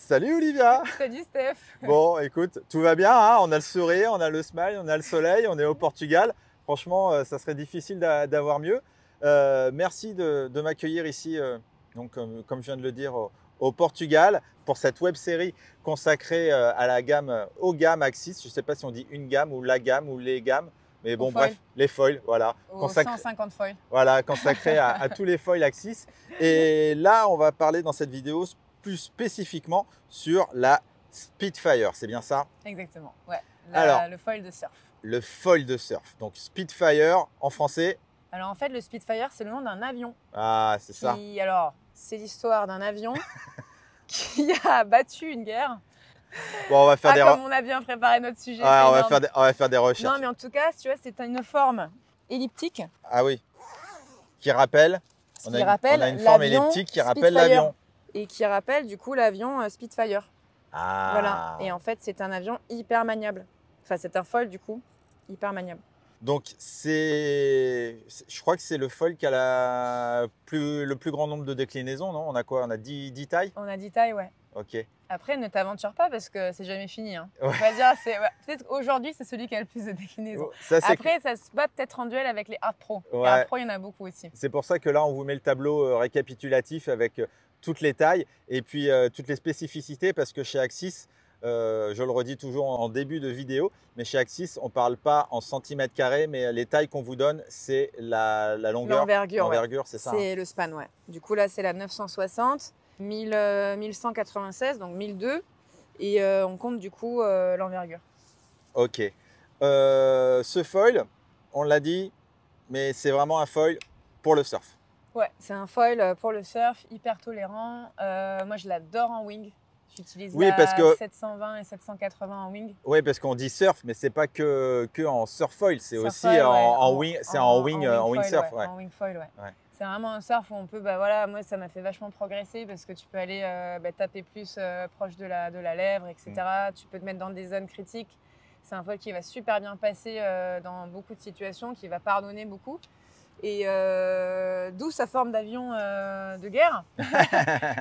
Salut Olivia. Salut Steph. Bon, écoute, tout va bien, hein, on a le sourire, on a le smile, on a le soleil, on est au Portugal. Franchement, ça serait difficile d'avoir mieux. Merci de m'accueillir ici, donc, comme je viens de le dire, au Portugal pour cette web série consacrée à la gamme, aux gammes Axis. Je ne sais pas si on dit une gamme ou la gamme ou les gammes, mais Aux bon, foils. bref, les foils, voilà. Aux 150 foils. Voilà, consacré à tous les foils Axis. Et là, on va parler dans cette vidéo plus spécifiquement sur la Spitfire, c'est bien ça? Exactement, ouais. Alors, Le foil de surf. le foil de surf. Donc Spitfire en français. Alors en fait, le Spitfire, c'est le nom d'un avion. Ah, c'est ça. Alors, c'est l'histoire d'un avion qui a battu une guerre. Bon, on va faire Comme on a bien préparé notre sujet. Ouais, on va faire des recherches. Non, mais en tout cas, tu vois, c'est une forme elliptique. Ah oui. Qui rappelle. On a une forme elliptique qui rappelle l'avion. Et qui rappelle du coup l'avion Spitfire. Ah. Voilà. Et en fait, c'est un avion hyper maniable. Enfin, c'est un foil du coup, hyper maniable. Donc, je crois que c'est le foil qui a le plus grand nombre de déclinaisons, non? On a quoi? On a 10 tailles? On a 10 tailles, ouais. Ok. Après, ne t'aventure pas parce que c'est jamais fini. Hein. Ouais. On va dire, peut-être aujourd'hui, c'est celui qui a le plus de déclinaisons. Après, ça se bat peut-être en duel avec les Hard Pro. Ouais. Les Hard Pro, il y en a beaucoup aussi. C'est pour ça que là, on vous met le tableau récapitulatif avec toutes les tailles et puis toutes les spécificités parce que chez Axis, je le redis toujours en début de vidéo, mais chez Axis, on ne parle pas en centimètres carrés, mais les tailles qu'on vous donne, c'est la longueur. L'envergure, ouais. C'est ça. C'est le span, ouais. Du coup, là, c'est la 960, 1196, donc 1002. Et on compte du coup l'envergure. Ok. Ce foil, on l'a dit, mais c'est vraiment un foil pour le surf. Ouais, c'est un foil pour le surf, hyper tolérant. Moi, je l'adore en wing. J'utilise parce que 720 et 780 en wing. Oui, parce qu'on dit surf, mais c'est pas que en surf foil, c'est aussi foil, en wing, c'est en wing foil, surf. Ouais. En wing foil, ouais. C'est vraiment un surf où on peut, voilà, moi ça m'a fait vachement progresser parce que tu peux aller taper plus proche de la lèvre, etc. Tu peux te mettre dans des zones critiques. C'est un foil qui va super bien passer dans beaucoup de situations, qui va pardonner beaucoup. Et d'où sa forme d'avion de guerre.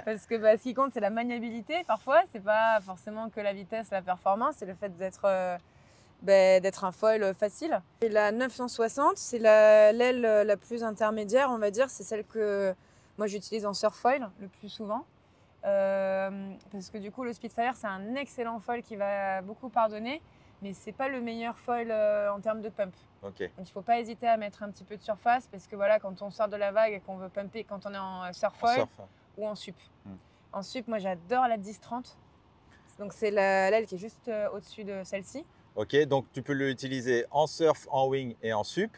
Parce que ce qui compte, c'est la maniabilité parfois. C'est pas forcément que la vitesse, la performance, c'est le fait d'être un foil facile. Et la 960, c'est l'aile la plus intermédiaire, on va dire. C'est celle que moi j'utilise en surf foil le plus souvent. Parce que du coup, le Spitfire, c'est un excellent foil qui va beaucoup pardonner. Mais ce n'est pas le meilleur foil en termes de pump. Okay. Donc il ne faut pas hésiter à mettre un petit peu de surface parce que voilà, quand on sort de la vague et qu'on veut pumper, quand on est en surf foil ou en sup. En sup, moi j'adore la 10-30. Donc c'est l'aile qui est juste au-dessus de celle-ci. Ok, donc tu peux l'utiliser en surf, en wing et en sup.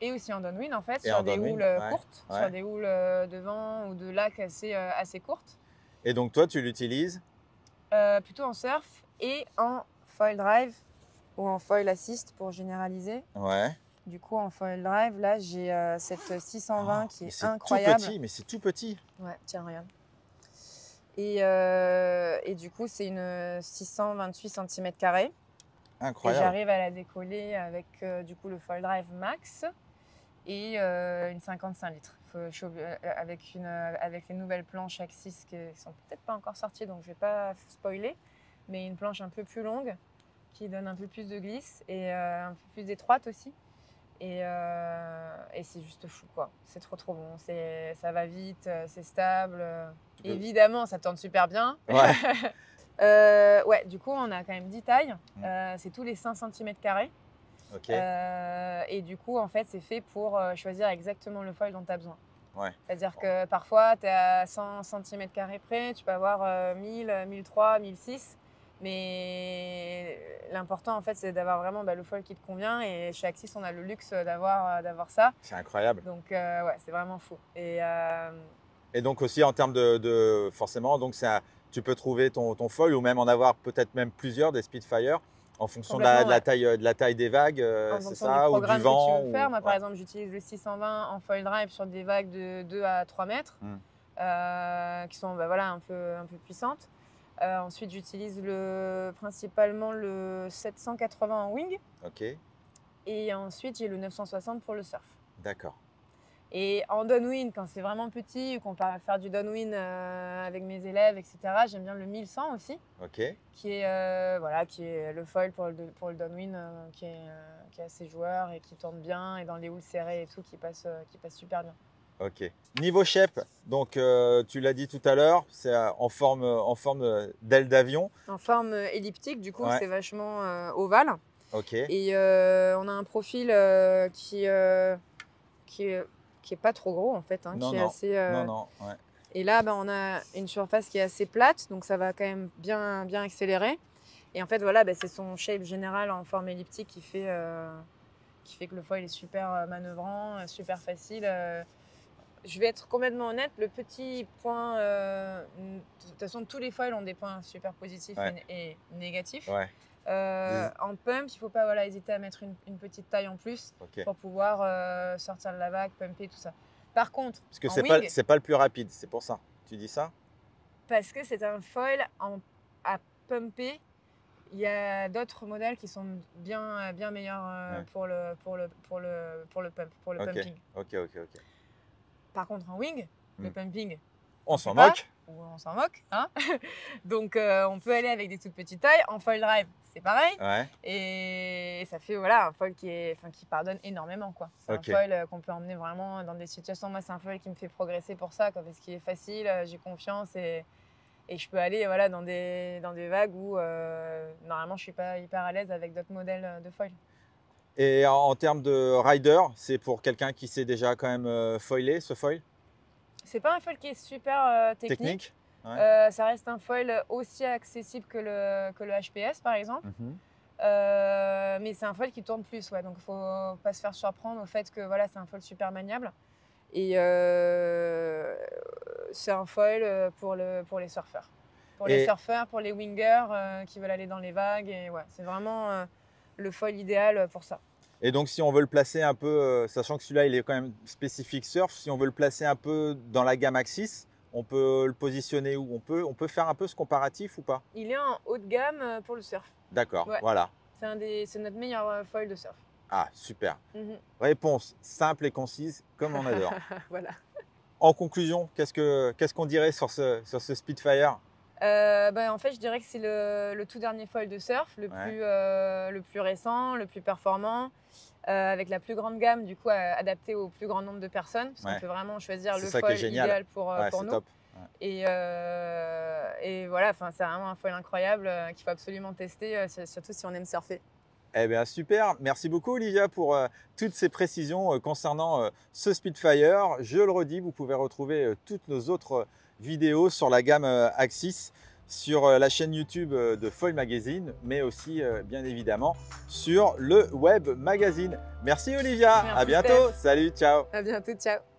Et aussi en downwind en fait, sur des houles courtes, sur des houles de vent ou de lac assez courtes. Et donc toi, tu l'utilises plutôt en surf et en foil drive ou en foil assist pour généraliser. Ouais. Du coup, en foil drive, là, j'ai cette 620 qui est incroyable. Tout petit, mais c'est tout petit. Ouais, tiens, regarde. Et du coup, c'est une 628 cm². Incroyable. Et j'arrive à la décoller avec du coup le foil drive max et une 55 litres. Avec les nouvelles planches Axis qui sont peut-être pas encore sorties, donc je vais pas spoiler, mais une planche un peu plus longue qui donne un peu plus de glisse et un peu plus étroite aussi. Et c'est juste fou, quoi. C'est trop bon. Ça va vite, c'est stable. Évidemment, ça tourne super bien. Ouais. Ouais, du coup, on a quand même 10 tailles. C'est tous les 5 cm². Okay. Et du coup, en fait, c'est fait pour choisir exactement le foil dont tu as besoin. Ouais. C'est-à-dire que parfois, tu es à 100 cm² près, tu peux avoir 1000, 1003, 1006. Mais l'important, en fait, c'est d'avoir vraiment le foil qui te convient. Et chez Axis, on a le luxe d'avoir ça. C'est incroyable. Donc, ouais, c'est vraiment fou. Et donc aussi, en termes forcément, donc tu peux trouver ton foil ou même en avoir peut-être même plusieurs des Spitfire en fonction de la taille des vagues, c'est ça, ou du vent. Que tu veux faire. Moi, par exemple, j'utilise le 620 en foil drive sur des vagues de 2 à 3 mètres qui sont un peu puissantes. Ensuite, j'utilise principalement le 780 en wing. Ok. Et ensuite, j'ai le 960 pour le surf. D'accord. Et en downwind, quand c'est vraiment petit ou qu'on part faire du downwind avec mes élèves, etc., j'aime bien le 1100 aussi, Ok. qui est le foil pour le downwind, qui est assez joueur et qui tourne bien, et dans les houles serrées et tout, qui passe super bien. Ok. Niveau shape, donc tu l'as dit tout à l'heure, c'est en forme d'aile d'avion. En forme elliptique, du coup, Ouais. c'est vachement ovale. Ok. Et on a un profil qui est pas trop gros en fait, hein, Non, qui est non. assez. Non, ouais. Et là, on a une surface qui est assez plate, donc ça va quand même bien accélérer. Et en fait, voilà, c'est son shape général en forme elliptique qui fait que le foil est super manœuvrant, super facile. Je vais être complètement honnête, le petit point. De toute façon, tous les foils ont des points super positifs Ouais. et négatifs. Ouais. En pump, il ne faut pas hésiter à mettre une petite taille en plus Ok. pour pouvoir sortir de la vague, pumper, tout ça. Par contre, Parce que en c'est wing, pas le plus rapide, c'est pour ça. Tu dis ça? parce que c'est un foil à pumper, il y a d'autres modèles qui sont bien meilleurs Ouais. pour le pump, pour le Ok. pumping. Ok. Par contre, en wing, le pumping, On sait s'en pas, moque. ou on s'en moque, hein. Donc on peut aller avec des toutes petites tailles. En foil drive, c'est pareil. Ouais. Et ça fait un foil qui pardonne énormément, quoi. C'est Ok. un foil qu'on peut emmener vraiment dans des situations. Moi, c'est un foil qui me fait progresser pour ça, quoi, parce qu'il est facile, j'ai confiance et je peux aller dans des vagues où normalement je suis pas hyper à l'aise avec d'autres modèles de foil. Et en termes de rider, c'est pour quelqu'un qui sait déjà quand même foiler ce foil? C'est pas un foil qui est super technique. Technique? Ouais. Ça reste un foil aussi accessible que le HPS, par exemple. Mhm. Mais c'est un foil qui tourne plus, ouais, donc il ne faut pas se faire surprendre au fait que c'est un foil super maniable. Et c'est un foil pour les surfeurs. Pour les surfeurs, pour les wingers qui veulent aller dans les vagues. Et ouais, c'est vraiment le foil idéal pour ça. Et donc si on veut le placer un peu, sachant que celui-là il est quand même spécifique surf, si on veut le placer un peu dans la gamme Axis, on peut le positionner où? On peut faire un peu ce comparatif ou pas? Il est en haut de gamme pour le surf. D'accord, Ouais. voilà. C'est notre meilleur foil de surf. Ah, super. Mhm. Réponse simple et concise, comme on adore. Voilà. En conclusion, qu'est-ce qu'on dirait sur ce Spitfire? En fait, je dirais que c'est le tout dernier foil de surf, le plus récent, le plus performant, avec la plus grande gamme, du coup, adaptée au plus grand nombre de personnes, parce qu'on peut vraiment choisir le ça qui est foil génial. idéal pour nous. Top. Ouais. Et voilà, c'est vraiment un foil incroyable qu'il faut absolument tester, surtout si on aime surfer. Eh bien, super. Merci beaucoup, Olivia, pour toutes ces précisions concernant ce Spitfire. Je le redis, vous pouvez retrouver toutes nos autres vidéos sur la gamme Axis sur la chaîne YouTube de Foil Magazine, mais aussi, bien évidemment, sur le web magazine. Merci, Olivia. Merci, à bientôt. Steph. Salut, ciao. À bientôt, ciao.